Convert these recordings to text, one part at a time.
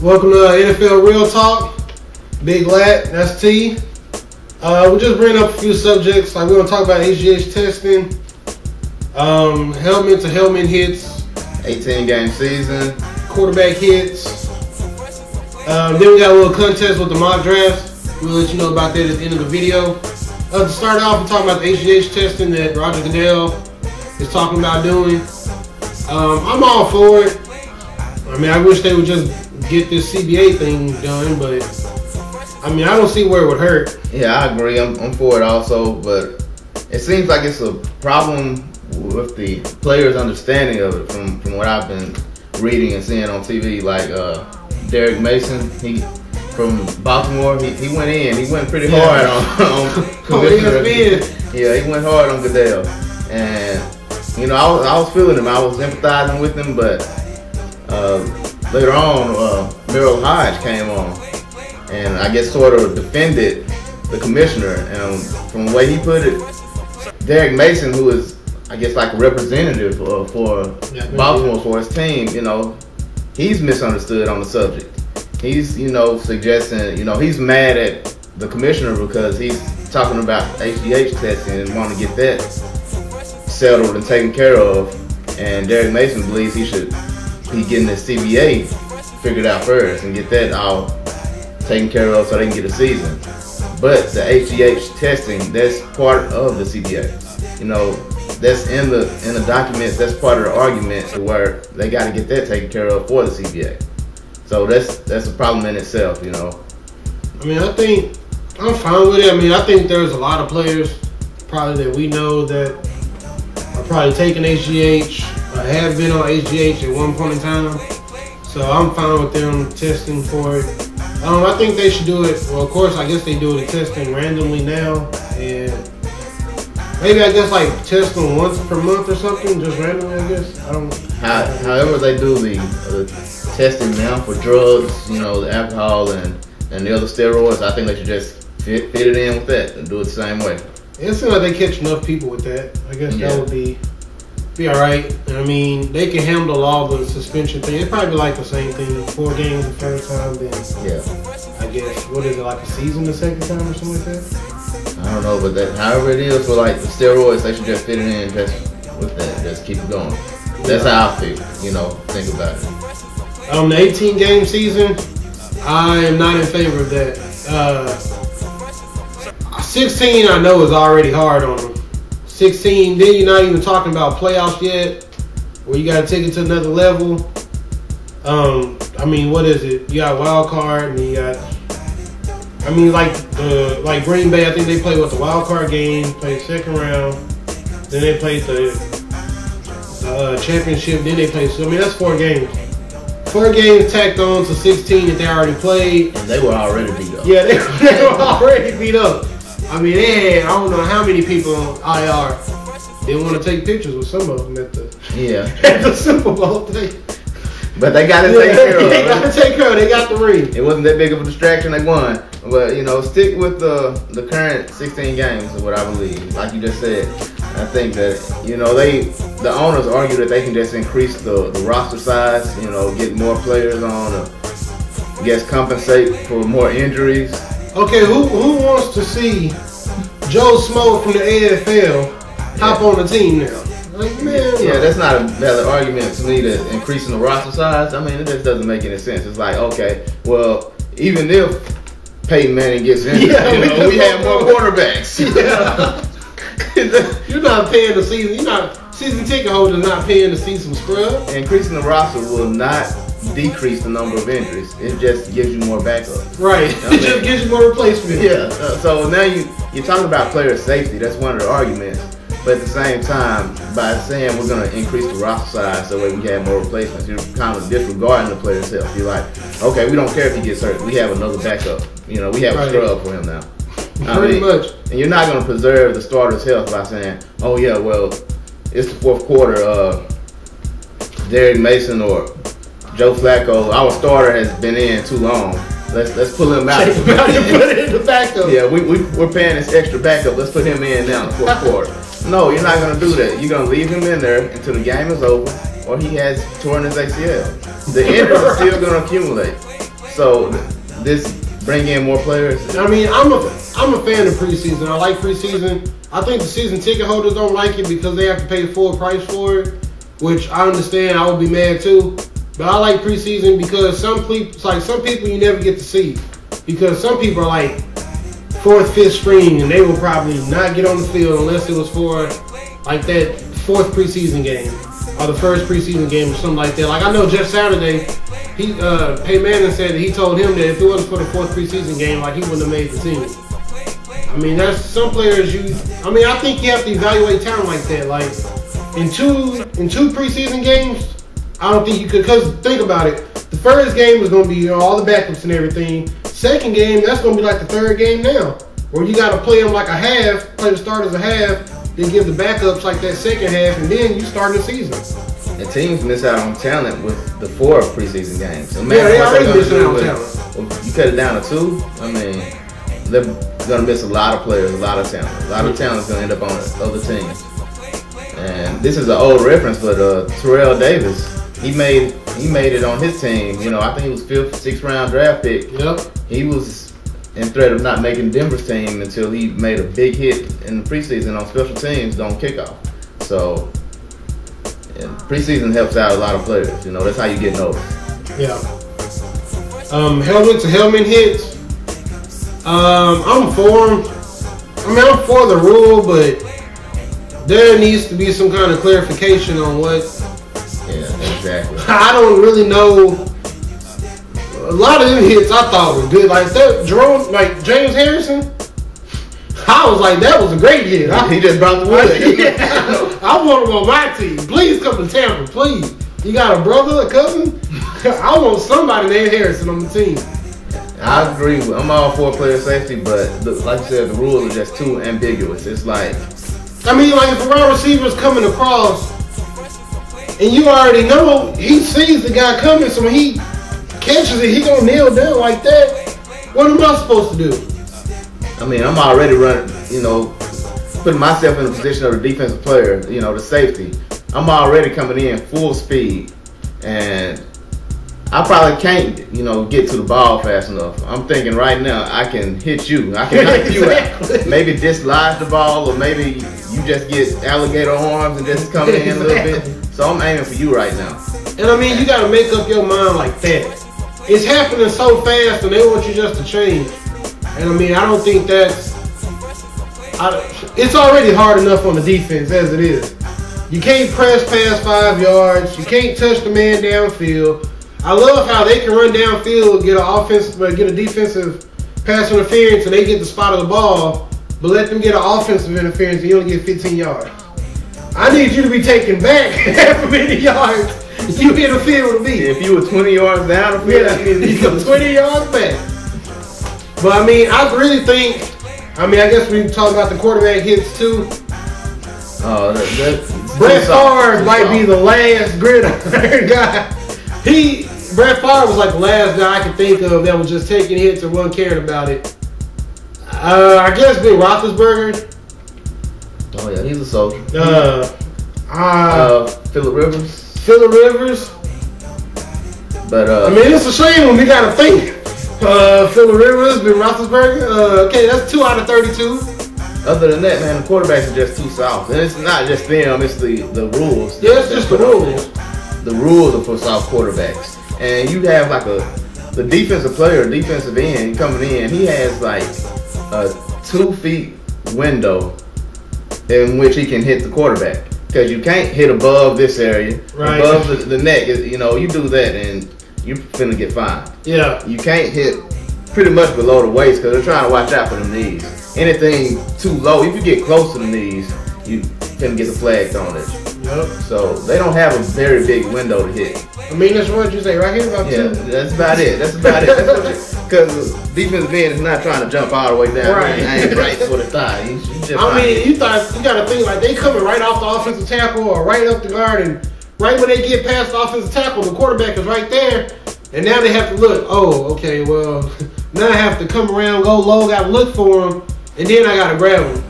Welcome to NFL Real Talk. Big Lat, that's T. We're just bringing up a few subjects. Like we're gonna talk about HGH testing, helmet to helmet hits, 18-game season, quarterback hits. Then we got a little contest with the mock drafts. We'll let you know about that at the end of the video. To start off, we're talking about the HGH testing that Roger Goodell is talking about doing. I'm all for it. I mean, I wish they would just get this CBA thing done, but I mean, I don't see where it would hurt. Yeah, I agree. I'm for it also, but it seems like it's a problem with the players' understanding of it from what I've been reading and seeing on TV. Like Derek Mason, he from Baltimore, he went in. He went pretty hard on Commissioner. Yeah, he went hard on Goodell, and you know, I was feeling him. I was empathizing with him, but later on, Merrill Hodge came on, and I guess sort of defended the commissioner. And from the way he put it, Derek Mason, who is, I guess, like a representative for Baltimore for his team, you know, he's misunderstood on the subject. He's, you know, suggesting, you know, he's mad at the commissioner because he's talking about HGH testing and want to get that settled and taken care of. And Derek Mason believes he should be getting the CBA figured out first and get that all taken care of so they can get a season. But the HGH testing, that's part of the CBA. You know, that's in the documents. That's part of the argument to where they got to get that taken care of for the CBA. So that's a problem in itself, you know. I mean, I think I'm fine with it. I mean, I think there's a lot of players probably that we know that are probably taking HGH, or have been on HGH at one point in time. So I'm fine with them testing for it. I think they should do it. Well, of course, I guess they do the testing randomly now, and maybe I guess like test them once per month or something, just randomly. I guess I don't. However, they do the testing now for drugs, you know, the alcohol and the other steroids. I think they should just fit it in with that and do it the same way. It seems like they catch enough people with that. I guess that would be all right. I mean, they can handle all the suspension thing. It'd probably be like the same thing. 4 games the first time, then I guess what is it, like a season the second time or something like that? I don't know, but that however it is for like the steroids, they should just fit it in just with that, just keep it going. That's how I feel. You know, think about it. The 18-game season, I am not in favor of that. 16, I know, is already hard on them. 16, then you're not even talking about playoffs yet, where you got to take it to another level. I mean, what is it? You got wild card, and you got. I mean, like Green Bay, I think they played the wild card game, played second round, then they played the championship, then they played. So I mean, that's 4 games. 4 games tacked on to 16 that they already played. And they were already beat up. Yeah, they were already beat up. I mean, they had, I don't know how many people on IR didn't want to take pictures with some of them at the Super Bowl thing. But they got to take care of it. They got to take care of it. They got the ring. It wasn't that big of a distraction. They won. But, you know, stick with the current 16 games is what I believe. Like you just said, I think that, you know, the owners argue that they can just increase the roster size, you know, get more players on, I guess compensate for more injuries. Okay, who wants to see Joe Smo from the AFL hop on the team now? Like, man, yeah, that's not a valid argument to me to increasing the roster size. I mean, it just doesn't make any sense. It's like, okay, well, even if Peyton Manning gets injured, you know, we have more quarterbacks. You're not paying the season. You're not season ticket holders not paying to see some scrub. Increasing the roster will not decrease the number of injuries. It just gives you more backup. Right. It just gives you more replacement. Yeah. So now you're talking about player safety. That's one of the arguments. But at the same time, by saying we're going to increase the roster size so that we can have more replacements, you're kind of disregarding the player's health. You're like, okay, we don't care if he gets hurt. We have another backup. You know, we have a scrub for him now. Pretty much. And you're not going to preserve the starter's health by saying, oh, yeah, well, it's the 4th quarter. Derek Mason or Joe Flacco, our starter has been in too long. Let's pull him out. Put it in the backup. Yeah, we're paying this extra backup. Let's put him in now in the 4th quarter. No, you're not going to do that. You're going to leave him in there until the game is over or he has torn his ACL. The injuries are still going to accumulate. So this bring in more players. I mean, I'm a fan of preseason. I like preseason. I think the season ticket holders don't like it because they have to pay full price for it, which I understand. I would be mad too. But I like preseason because some people you never get to see, because some people are like 4th, 5th string, and they will probably not get on the field unless it was for like that 4th preseason game or the 1st preseason game or something like that. Like I know Jeff Saturday, Peyton Manning said that he told him that if it wasn't for the 4th preseason game, like he wouldn't have made the team. I mean, that's some players I think you have to evaluate talent like that. Like in two preseason games, I don't think you could, because think about it. The first game is going to be all the backups and everything. Second game, that's going to be like the 3rd game now, where you got to play them like a half, play the starters a half, then give the backups like that second half, and then you start the season. And teams miss out on talent with the 4 preseason games. So yeah, they already missing out on talent. You cut it down to 2. I mean, they're going to miss a lot of players, a lot of talent. A lot of talent is going to end up on other teams. And this is an old reference, but Terrell Davis, he made it on his team. You know, I think he was 5th, 6th round draft pick. Yep. He was in threat of not making Denver's team until he made a big hit in the preseason on special teams on kickoff. So preseason helps out a lot of players. You know, that's how you get noticed. Yeah. Helmet to helmet hits. I'm for them. I mean, I'm for the rule, but there needs to be some kind of clarification on what. Yeah, exactly. I don't really know. A lot of them hits I thought were good. Like that Jerome, like James Harrison. I was like, that was a great hit. He just brought the wood. Yeah, I want him on my team. Please come to Tampa, please. You got a brother, a cousin? I want somebody named Harrison on the team. I agree. I'm all for player safety, but like you said, the rules are just too ambiguous. It's like, I mean, like if a wide receiver's coming across, and you already know he sees the guy coming, so when he catches it, he gonna kneel down like that. What am I supposed to do? I mean, I'm already running, you know, putting myself in the position of the defensive player, you know, the safety. I'm already coming in full speed, and I probably can't, you know, get to the ball fast enough. I'm thinking right now I can hit you. I can knock you out. Maybe dislodge the ball, or maybe you just get alligator arms and just come in a little bit. So I'm aiming for you right now. And I mean, you got to make up your mind like that. It's happening so fast, and they want you just to change. And I mean, I don't think it's already hard enough on the defense as it is. You can't press past 5 yards. You can't touch the man downfield. I love how they can run downfield, get a defensive pass interference, and they get the spot of the ball, but let them get an offensive interference and you only get 15 yards. I need you to be taken back half a many yards. You interfere with me. If you were 20 yards down the field, you go 20 yards back. But I mean, I really think, I guess we can talk about the quarterback hits too. Brett Favre might be the last gridiron guy. Brett Favre was like the last guy I could think of that was just taking hits and wasn't caring about it. I guess Big Roethlisberger. Oh yeah, he's a soldier. Phillip Rivers. But I mean, it's a shame when we gotta think. Phillip Rivers, Big Roethlisberger. Okay, that's 2 out of 32. Other than that, man, the quarterbacks are just too soft. And it's not just them, it's the rules. Yeah, it's just the rules. The rules are for soft quarterbacks. And you have like the defensive player, defensive end coming in, he has like a 2 feet window in which he can hit the quarterback. Because you can't hit above this area, right. Above the neck. You know, you do that and you're finna get fined. Yeah. You can't hit pretty much below the waist because they're trying to watch out for the knees. Anything too low, if you get close to the knees, you finna get the flag thrown at you. Yep. So they don't have a very big window to hit. I mean, that's what you say right here about 2. Yeah, that's about it. Because defensive end is not trying to jump all the way down. Right. Ain't right for the thigh. You got to think like they coming right off the offensive tackle or right up the guard, and right when they get past the offensive tackle, the quarterback is right there, and now they have to look. Oh, okay, well, now I have to come around, go low, got to look for him, and then I got to grab him.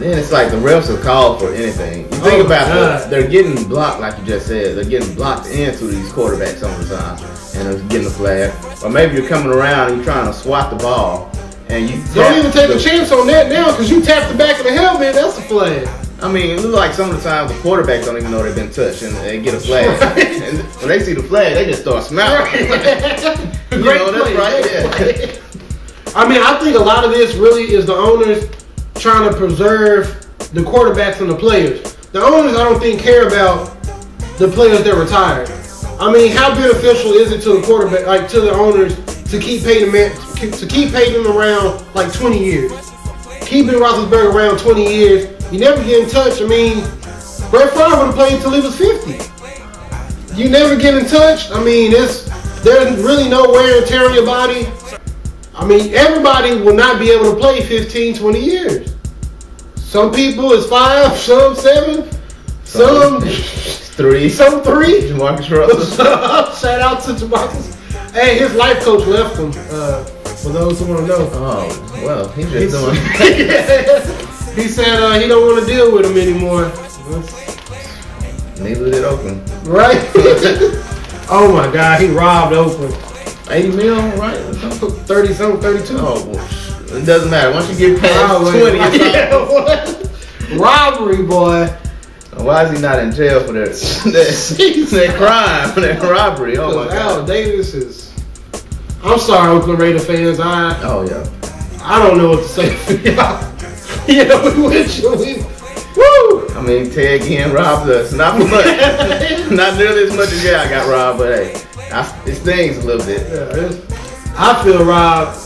then it's like the refs are called for anything. You think about they're getting blocked, like you just said. They're getting blocked into these quarterbacks some of the time, and they're getting the flag. Or maybe you're coming around and you're trying to swat the ball, and you don't even take a chance on that now because you tap the back of the helmet. That's a flag. I mean, it looks like some of the times the quarterbacks don't even know they've been touched, and they get a flag. And when they see the flag, they just start smiling. You know, that's right. Yeah. I mean, I think a lot of this really is the owners trying to preserve the quarterbacks and the players. The owners, I don't think, care about the players that retired. I mean, how beneficial is it to the quarterback, like to the owners, to keep Peyton around like 20 years? Keeping Roethlisberger around 20 years, you never get in touch. I mean, Brett Favre would have played until he was 50. You never get in touch. I mean, there's really no wear and tear on your body. I mean, everybody will not be able to play 15, 20 years. Some people it's 5, some 7, some 3. Some 3. Jamarcus Russell. Shout out to Jamarcus. Hey, his life coach left him. For those who want to know. Oh, well, he's just doing. He said he don't want to deal with him anymore. Neither did Oakland. Right? Oh my God, he robbed Oakland. 80 mil, right? 30 something, 32. Oh, well, it doesn't matter. Once you get past 20, robbery, boy. Why is he not in jail for that crime, for that robbery? Oh my God. Al Davis is. I'm sorry, Oakland Raider fans. I don't know what to say for y'all. You know, we went you. Woo! I mean, Ted Ginn robbed us. Not for much. Not nearly as much as I got robbed, but hey, it stings a little bit. Yeah, I feel robbed.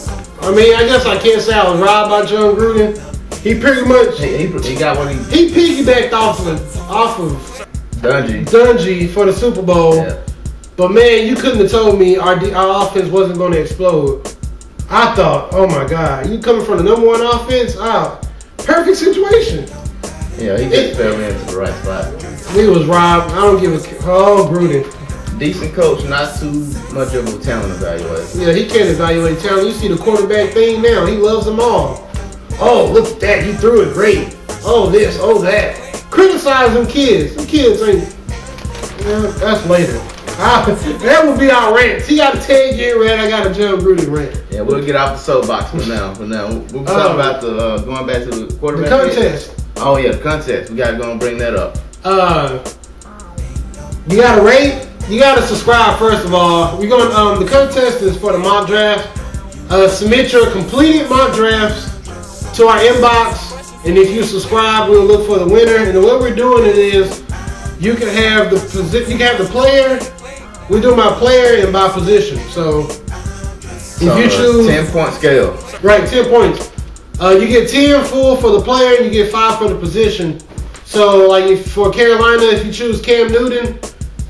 I mean, I guess I can't say I was robbed by John Gruden. He pretty much he got what he piggybacked off of Dungy for the Super Bowl. Yeah. But man, you couldn't have told me our offense wasn't going to explode. I thought, oh my God, you coming from the #1 offense? Perfect situation. Yeah, he just fell into the right spot. He was robbed. I don't give a Gruden. Decent coach, not too much of a talent evaluation. Yeah, he can't evaluate talent. You see the quarterback thing now. He loves them all. Oh, look at that. He threw it great. Oh, this, oh, that. Criticize them kids. Them kids ain't. Yeah, that's later. That would be our rants. He got a Ted Ginn rant. I got a John Gruden rant. Yeah, we'll get off the soapbox for now. We'll talk about the going back to the quarterback. The contest. Oh yeah, the contest. We gotta go and bring that up. You gotta rate. You gotta subscribe first of all. We're going. The contest is for the mock draft. Submit your completed mock drafts to our inbox, and if you subscribe, we'll look for the winner. And the way we're doing it is, you can have the player. We're doing by player and by position. So if you choose 10-point scale. Right, 10 points. You get 10 full for the player, and you get 5 for the position. So like for Carolina, if you choose Cam Newton,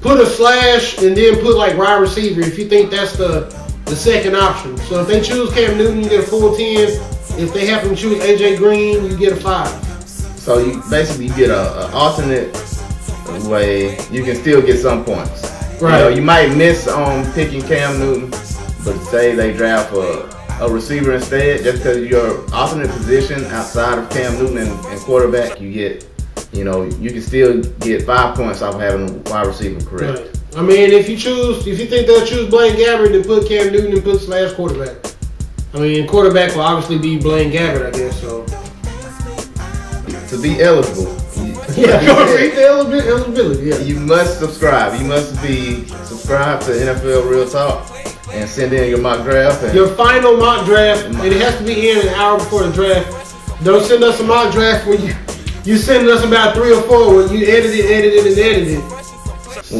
put a slash and then put like wide receiver if you think that's the second option. So if they choose Cam Newton, you get a full 10. If they happen to choose AJ Green, you get a 5. So you basically get an alternate way. You can still get some points. Right. You know, you might miss on picking Cam Newton, but say they draft a receiver instead, just because your alternate position outside of Cam Newton and quarterback, you get, you can still get 5 points off having a wide receiver correct. Right. I mean, if you think they'll choose Blaine Gabbert, then put Cam Newton and put slash quarterback. I mean, quarterback will obviously be Blaine Gabbert, I guess. So to be eligible. Yeah, eligibility. Yeah. You must subscribe. You must be subscribed to NFL Real Talk and send in your mock draft. Your final mock draft, and it has to be in an hour before the draft. Don't send us a mock draft when you send us about 3 or 4 when you edit it.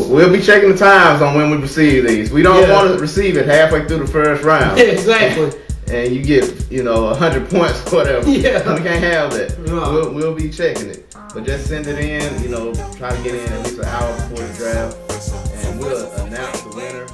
We'll be checking the times on when we receive these. We don't want to receive it halfway through the first round. Yeah, exactly. And you get 100 points or whatever. Yeah. We can't have that. No. We'll be checking it. But just send it in, try to get in at least an hour before the draft, and we'll announce the winner.